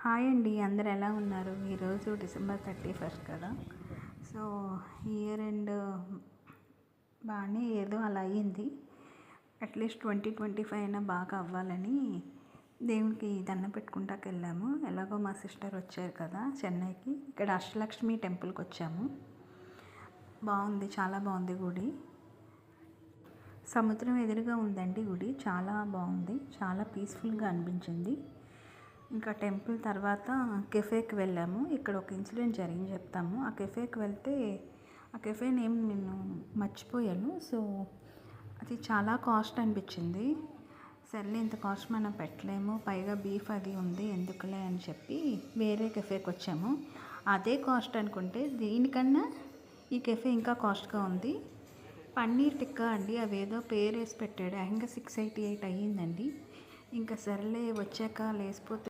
Hi అండి, అందరు ఎలా ఉన్నారు? ఈరోజు డిసెంబర్ 31 కదా. సో ఇయర్ ఎండ్ బాగానే ఏదో అలా అయ్యింది. అట్లీస్ట్ 2025 అయినా బాగా అవ్వాలని దేవునికి దండం పెట్టుకుంటాకి వెళ్ళాము. ఎలాగో మా సిస్టర్ వచ్చారు కదా చెన్నైకి. ఇక్కడ అష్టలక్ష్మి టెంపుల్కి వచ్చాము. బాగుంది, చాలా బాగుంది గుడి. సముద్రం ఎదురుగా ఉందండి గుడి. చాలా బాగుంది, చాలా పీస్ఫుల్గా అనిపించింది. ఇంకా టెంపుల్ తర్వాత కెఫేకి వెళ్ళాము. ఇక్కడ ఒక ఇన్సిడెంట్ జరిగింది, చెప్తాము. ఆ కెఫేకి వెళ్తే ఆ కెఫే నేమ్ నేను మర్చిపోయాను. సో అది చాలా కాస్ట్ అనిపించింది. సర్లే, ఇంత కాస్ట్ మనం పెట్టలేము, పైగా బీఫ్ అది ఉంది, ఎందుకులే అని చెప్పి వేరే కెఫేకి వచ్చాము. అదే కాస్ట్ అనుకుంటే దీనికన్నా ఈ కెఫే ఇంకా కాస్ట్గా ఉంది. పన్నీర్ టిక్కా అండి, అవేదో పేరు వేసి పెట్టాడు. ఇంకా 688 అయ్యిందండి. ఇంకా సర్లే వచ్చాక లేసిపోతే